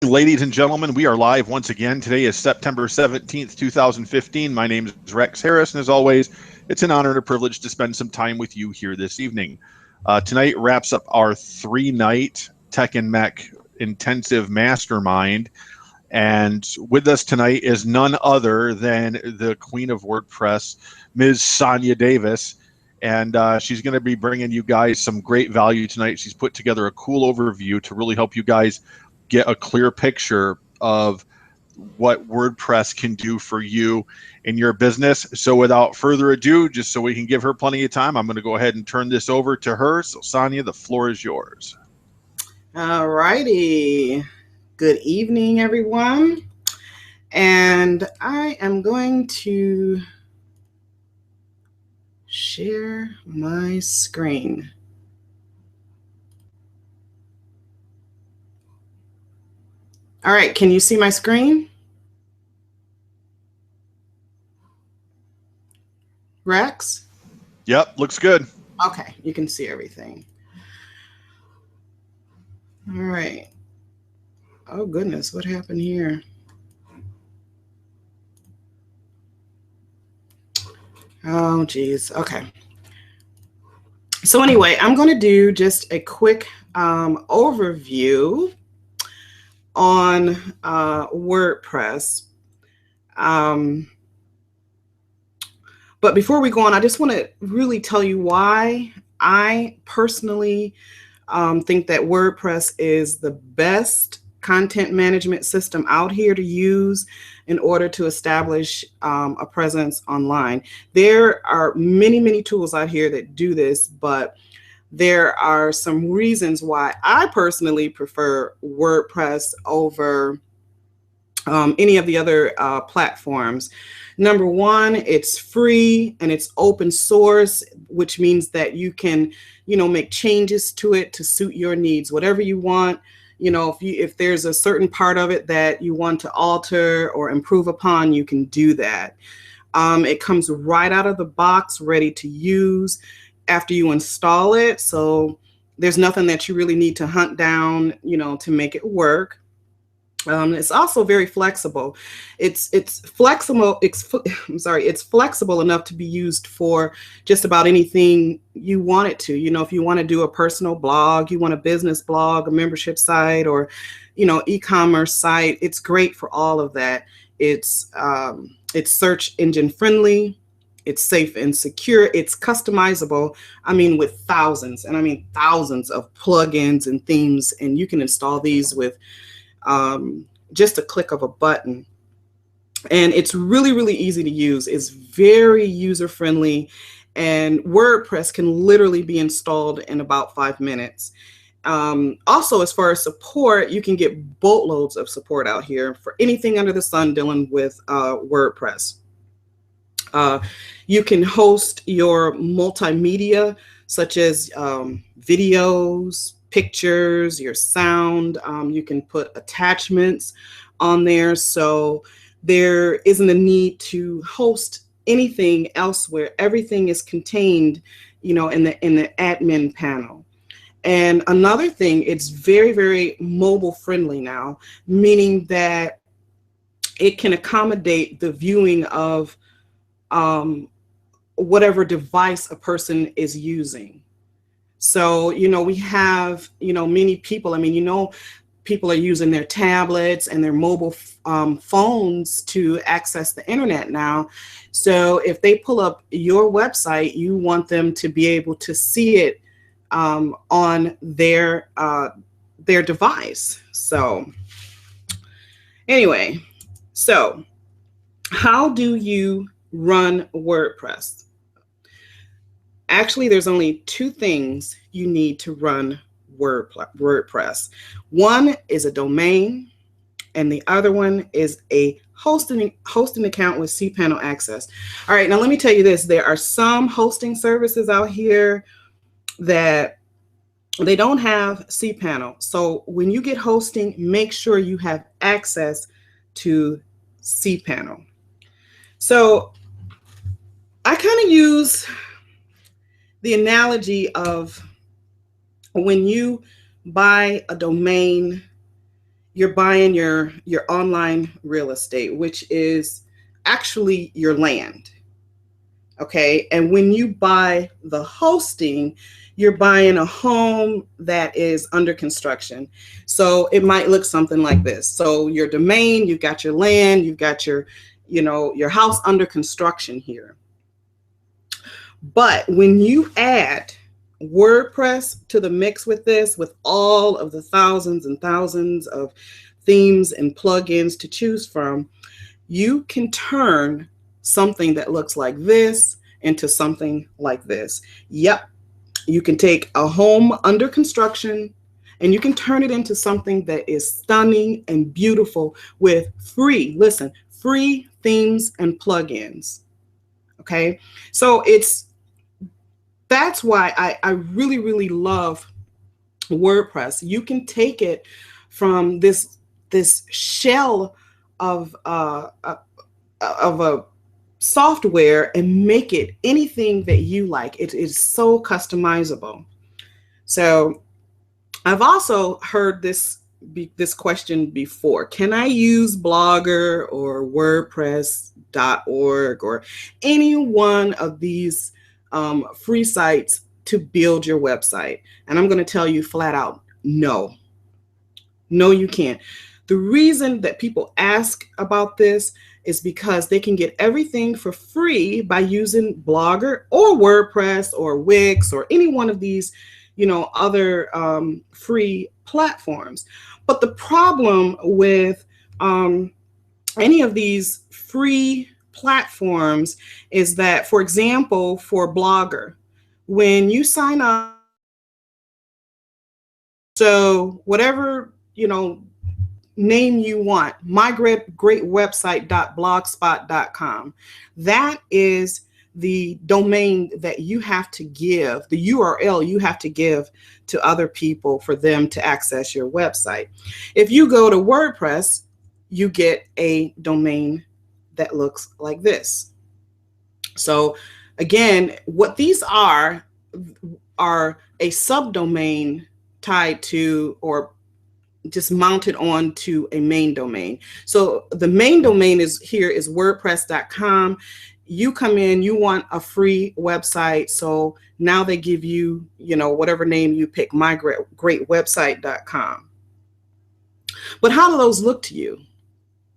Ladies and gentlemen, we are live once again. Today is September 17th, 2015. My name is Rex Harris, and as always, it's an honor and a privilege to spend some time with you here this evening. Tonight wraps up our 3-night Tech and Mech intensive mastermind, and with us tonight is none other than the Queen of WordPress, Ms. Sonja Davis. And she's going to be bringing you guys some great value tonight. She's put together a cool overview to really help you guys get a clear picture of what WordPress can do for you in your business. So without further ado, just so we can give her plenty of time, I'm going to go ahead and turn this over to her. So Sonja, the floor is yours. All righty. Good evening, everyone. And I am going to share my screen. All right, can you see my screen? Rex? Yep, looks good. Okay, you can see everything. All right. Oh, goodness, what happened here? Oh, geez. Okay. So anyway, I'm going to do just a quick overview on WordPress. But before we go on, I just want to really tell you why I personally think that WordPress is the best content management system out here to use in order to establish a presence online. There are many, many tools out here that do this, but there are some reasons why I personally prefer WordPress over any of the other platforms. Number one, it's free and it's open source, which means that you can, make changes to it to suit your needs, whatever you want. If there's a certain part of it that you want to alter or improve upon, you can do that. It comes right out of the box, ready to use after you install it. So there's nothing that you really need to hunt down, to make it work. It's also very flexible. It's flexible. It's flexible enough to be used for just about anything you want it to. If you want to do a personal blog, you want a business blog, a membership site, or e-commerce site, it's great for all of that. It's search engine friendly. It's safe and secure. It's customizable. With thousands of plugins and themes, and you can install these with just a click of a button. And it's really, really easy to use. It's very user-friendly, and WordPress can literally be installed in about 5 minutes. Also, as far as support, you can get boatloads of support out here for anything under the sun dealing with WordPress. You can host your multimedia, such as videos, pictures, your sound. You can put attachments on there, so there isn't a need to host anything elsewhere. Everything is contained, in the admin panel. And another thing, it's very, very mobile friendly now, meaning that it can accommodate the viewing of whatever device a person is using. So, we have, many people, people are using their tablets and their mobile phones to access the internet now. So if they pull up your website, you want them to be able to see it on their device. So anyway, so how do you run WordPress? Actually, there's only 2 things you need to run WordPress. One is a domain, and the other one is a hosting account with cPanel access. All right, now let me tell you this. There are some hosting services out here that they don't have cPanel. So when you get hosting, make sure you have access to cPanel. So I kind of use the analogy of when you buy a domain, you're buying your online real estate, which is actually your land. Okay. And when you buy the hosting, you're buying a home that is under construction. So it might look something like this. So your domain, you've got your land, you've got your house under construction here. But when you add WordPress to the mix with this, with all of the thousands and thousands of themes and plugins to choose from, you can turn something that looks like this into something like this. Yep, you can take a home under construction and you can turn it into something that is stunning and beautiful with free themes and plugins. Okay, so that's why I really, really love WordPress. You can take it from this shell of a software and make it anything that you like. It is so customizable. So I've also heard this question before. Can I use Blogger or WordPress.org or any one of these free sites to build your website? And I'm going to tell you flat out, no, you can't. The reason that people ask about this is because they can get everything for free by using Blogger or WordPress or Wix or any one of these, other free platforms. But the problem with any of these free platforms is that, for example, for Blogger, when you sign up, so whatever, name you want, mygreatwebsite.blogspot.com, that is the domain that you have to give, the URL you have to give to other people for them to access your website. If you go to WordPress, you get a domain that looks like this. So again, what these are a subdomain tied to or just mounted on to a main domain. So the main domain is WordPress.com. You come in, you want a free website. So now they give you, whatever name you pick, mygreatwebsite.com. But how do those look to you?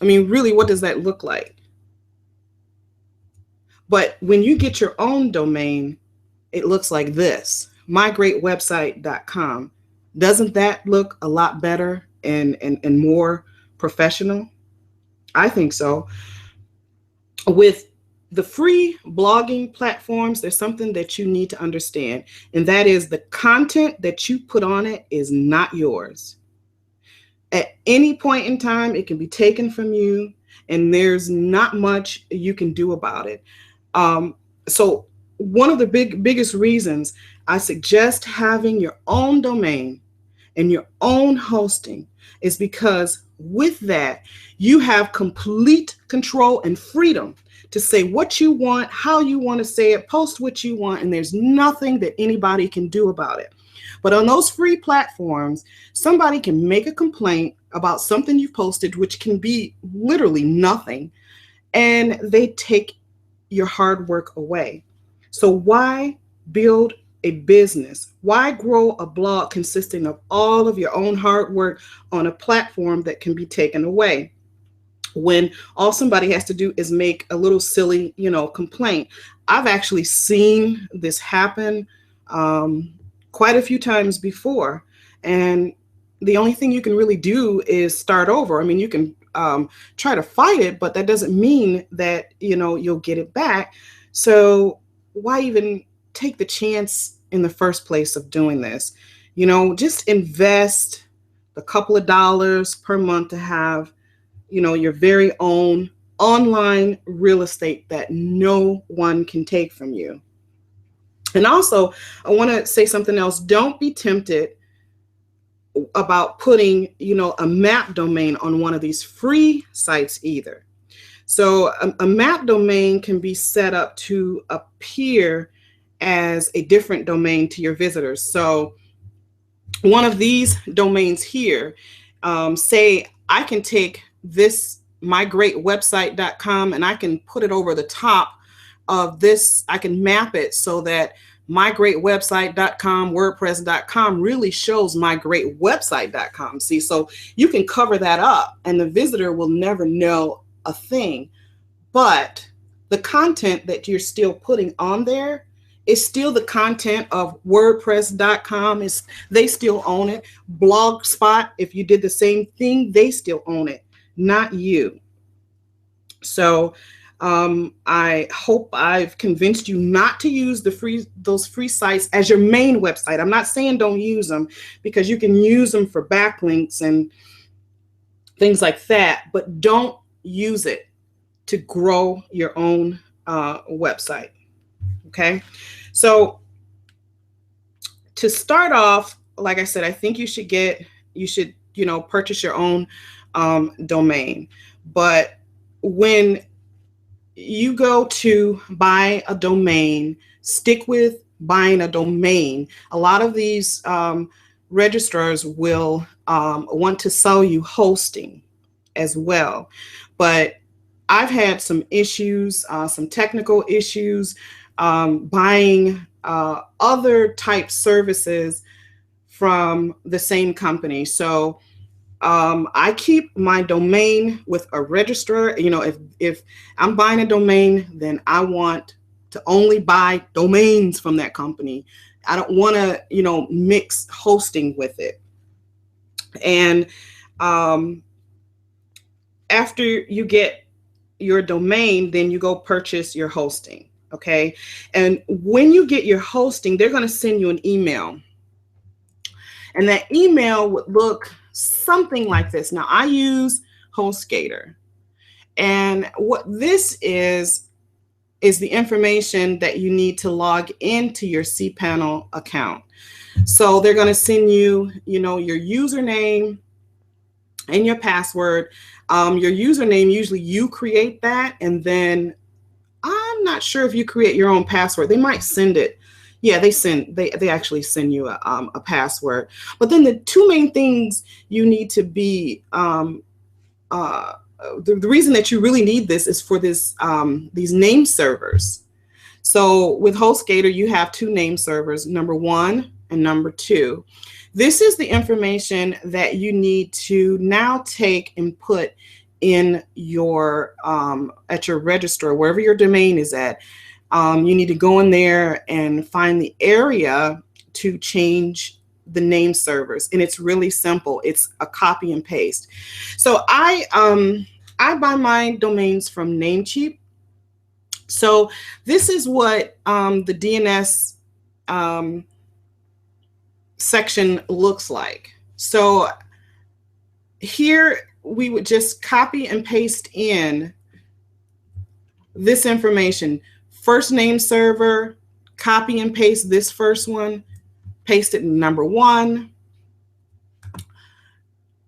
I mean, really, what does that look like? But when you get your own domain, it looks like this, mygreatwebsite.com. Doesn't that look a lot better and more professional? I think so. With the free blogging platforms, there's something that you need to understand, and that is the content that you put on it is not yours. At any point in time, it can be taken from you, and there's not much you can do about it. So one of the biggest reasons I suggest having your own domain and your own hosting is because with that, you have complete control and freedom to say what you want, how you want to say it, post what you want, and there's nothing that anybody can do about it. But on those free platforms, somebody can make a complaint about something you've posted, which can be literally nothing, and they take your hard work away. So why build a business? Why grow a blog consisting of all of your own hard work on a platform that can be taken away when all somebody has to do is make a little silly, complaint? I've actually seen this happen quite a few times before, and the only thing you can really do is start over. I mean, you can try to fight it, but that doesn't mean that you'll get it back. So why even take the chance in the first place of doing this? Just invest a couple of dollars per month to have your very own online real estate that no one can take from you. And also, I want to say something else. Don't be tempted about putting a map domain on one of these free sites either. So a map domain can be set up to appear as a different domain to your visitors. So one of these domains here, say I can take this mygreatwebsite.com and I can put it over the top of this. I can map it so that mygreatwebsite.com, wordpress.com really shows mygreatwebsite.com. See, so you can cover that up and the visitor will never know a thing. But the content that you're still putting on there is still the content of wordpress.com. They still own it. Blogspot, if you did the same thing, they still own it, not you. So I hope I've convinced you not to use those free sites as your main website. I'm not saying don't use them, because you can use them for backlinks and things like that, but don't use it to grow your own website. Okay, so to start off, like I said, I think you should purchase your own domain. But when you go to buy a domain, stick with buying a domain. A lot of these registrars will want to sell you hosting as well. But I've had some issues, some technical issues, buying other type services from the same company. So I keep my domain with a registrar. You know, if I'm buying a domain, then I want to only buy domains from that company. I don't want to, mix hosting with it. And after you get your domain, then you go purchase your hosting. Okay. And when you get your hosting, they're going to send you an email. And that email would look something like this. Now, I use HostGator. And what this is the information that you need to log into your cPanel account. So they're going to send you, your username and your password. Your username, usually you create that, and then I'm not sure if you create your own password. They might send it. Yeah, they actually send you a password. But then the two main things you need to be, the reason that you really need this is for these name servers. So with HostGator, you have two name servers, number 1 and number 2. This is the information that you need to now take and put in your at your registrar, wherever your domain is at. You need to go in there and find the area to change the name servers, and it's really simple. It's a copy and paste. So I buy my domains from Namecheap. So this is what the DNS section looks like. So here we would just copy and paste in this information. First name server, copy and paste this first one, paste it in number 1.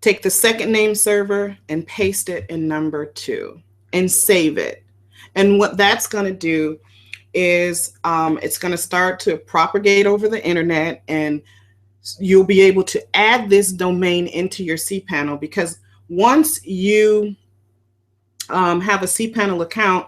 Take the second name server and paste it in number 2 and save it. And what that's going to do is it's going to start to propagate over the internet, and you'll be able to add this domain into your cPanel, because once you have a cPanel account,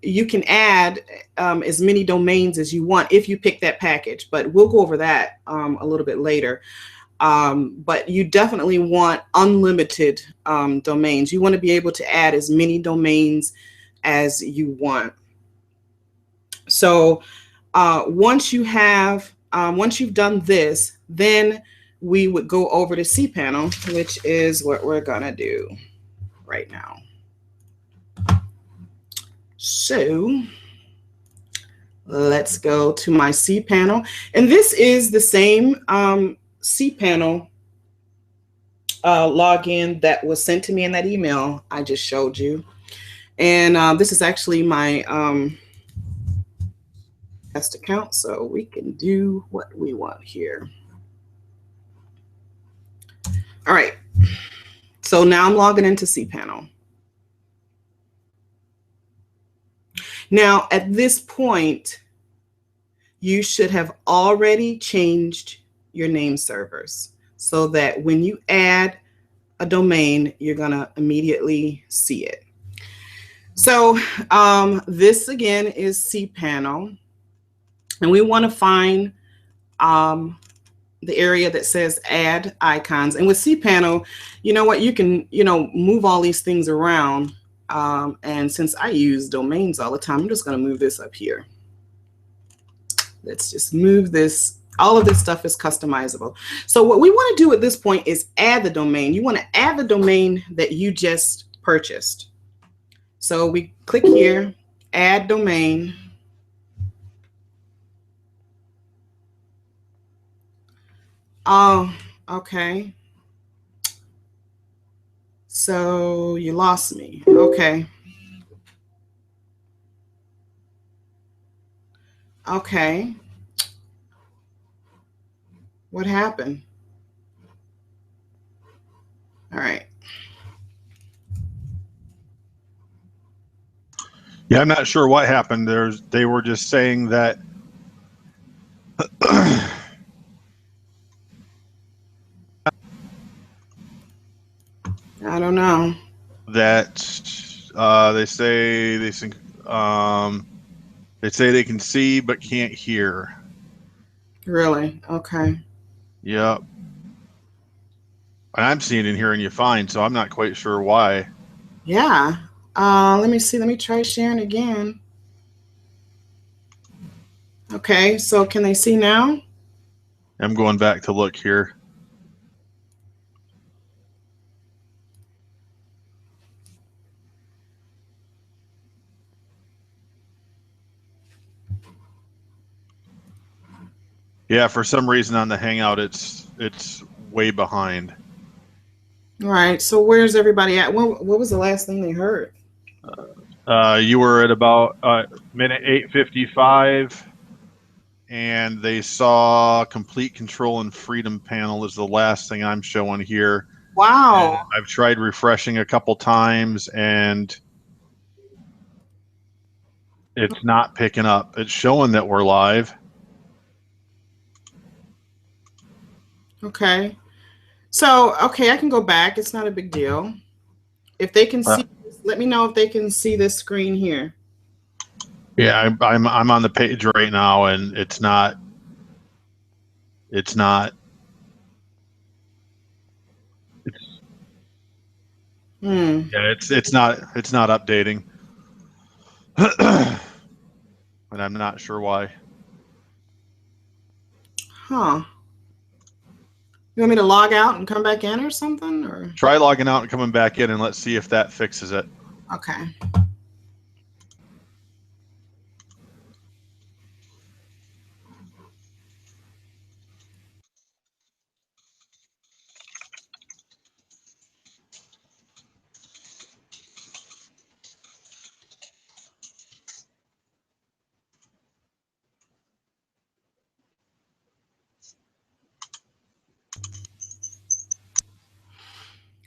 you can add as many domains as you want if you pick that package, but we'll go over that a little bit later. But you definitely want unlimited domains. You want to be able to add as many domains as you want. So once you've done this, then we would go over to cPanel, which is what we're gonna do right now. So let's go to my cPanel, and this is the same cPanel login that was sent to me in that email I just showed you. And this is actually my test account, so we can do what we want here. All right, so now I'm logging into cPanel. Now, at this point, you should have already changed your name servers. so that when you add a domain, you're going to immediately see it. So this again is cPanel, and we want to find the area that says add icons. And with cPanel, you know what, you can, move all these things around. And since I use domains all the time, I'm just going to move this up here. Let's just move this. All of this stuff is customizable. So what we want to do at this point is add the domain. You want to add the domain that you just purchased. So we click here, add domain. Oh, okay. So you lost me. Okay. Okay. What happened? All right. Yeah, I'm not sure what happened. They were just saying that I don't know. That they say they can see but can't hear. Really? Okay. Yep. And I'm seeing and hearing you fine, so I'm not quite sure why. Yeah. Let me see. Let me try sharing again. Okay. So can they see now? I'm going back to look here. Yeah, for some reason on the Hangout, it's way behind. All right. So where's everybody at? What was the last thing they heard? You were at about minute 8:55, and they saw complete control and freedom panel is the last thing I'm showing here. Wow. And I've tried refreshing a couple times, and it's not picking up. It's showing that we're live. Okay. So, okay, I can go back. It's not a big deal. If they can see, let me know if they can see this screen here. Yeah, I'm on the page right now, and it's not. Yeah, it's not updating, and I'm not sure why. Huh. You want me to log out and come back in or something? Or Try logging out and coming back in, and let's see if that fixes it. okay.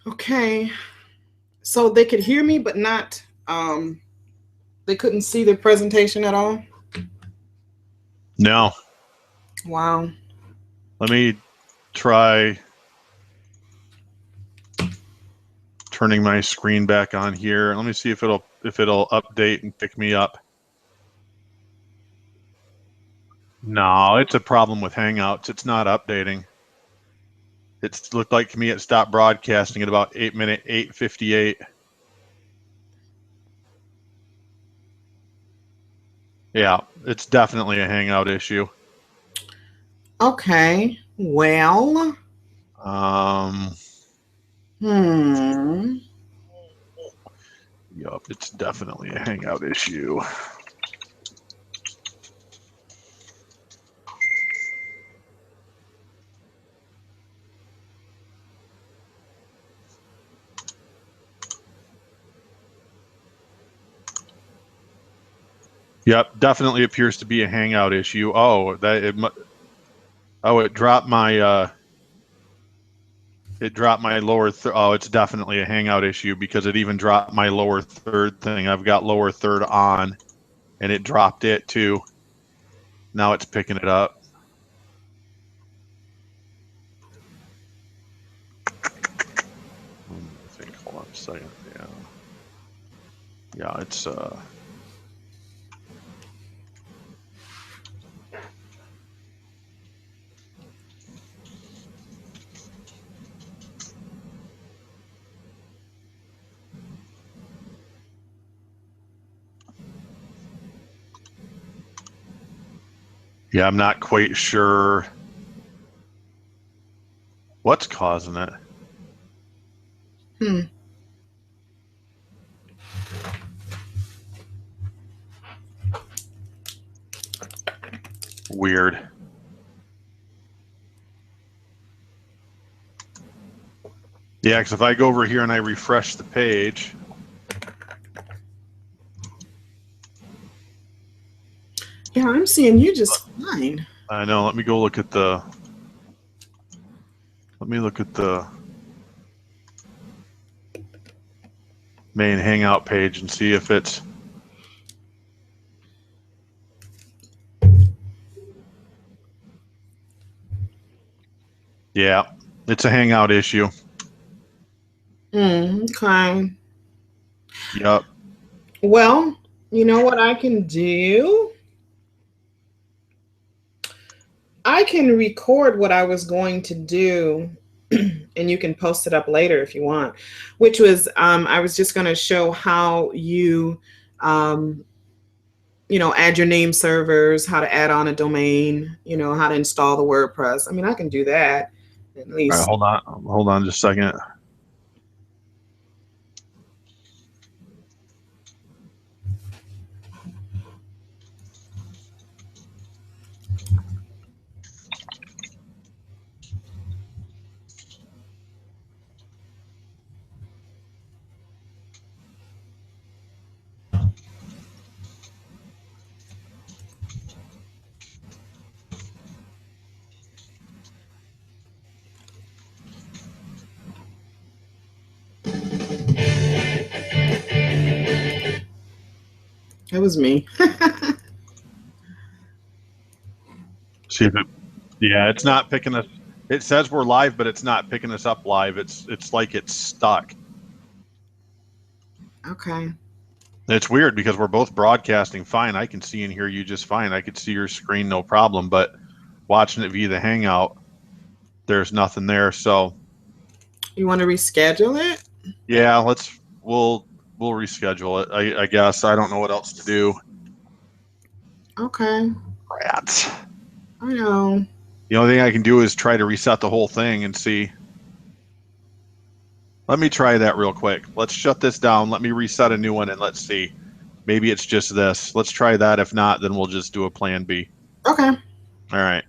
Okay. So they could hear me, but not. They couldn't see the presentation at all. No. Wow. Let me try turning my screen back on here. Let me see if it'll update and pick me up. No, it's a problem with Hangouts. It's not updating. It looked like to me it stopped broadcasting at about minute 8:58. Yeah, it's definitely a Hangout issue. Okay. Well. Yup, it's definitely a Hangout issue. Yep, definitely appears to be a Hangout issue. Oh, it dropped my lower oh, it's definitely a Hangout issue because it even dropped my lower third thing. I've got lower third on, and it dropped it too. Now it's picking it up. Hold on a second. Yeah. Yeah, it's yeah, I'm not quite sure what's causing it. Weird. Yeah, because if I go over here and I refresh the page. Yeah, I'm seeing you just fine. I know. Let me go look at the. Let me look at the main Hangout page and see if it's. Yeah, it's a Hangout issue. Okay. Yep. Well, you know what I can do? I can record what I was going to do and you can post it up later if you want, which was I was just going to show how you add your name servers, how to add on a domain, how to install the WordPress. I mean, I can do that at All right, least. hold on just a second. It was me. See if it. Yeah, it's not picking us. It says we're live, but it's not picking us up live. It's like it's stuck. Okay. It's weird because we're both broadcasting fine. I can see and hear you just fine. I could see your screen, no problem. But watching it via the Hangout, there's nothing there. So You want to reschedule it? yeah, we'll reschedule it. I guess I don't know what else to do. Okay. Rats. I know. The only thing I can do is try to reset the whole thing and see. Let me try that real quick. Let's shut this down. Let me reset a new one and let's see. Maybe it's just this. Let's try that. If not, then we'll just do a plan B. Okay. All right.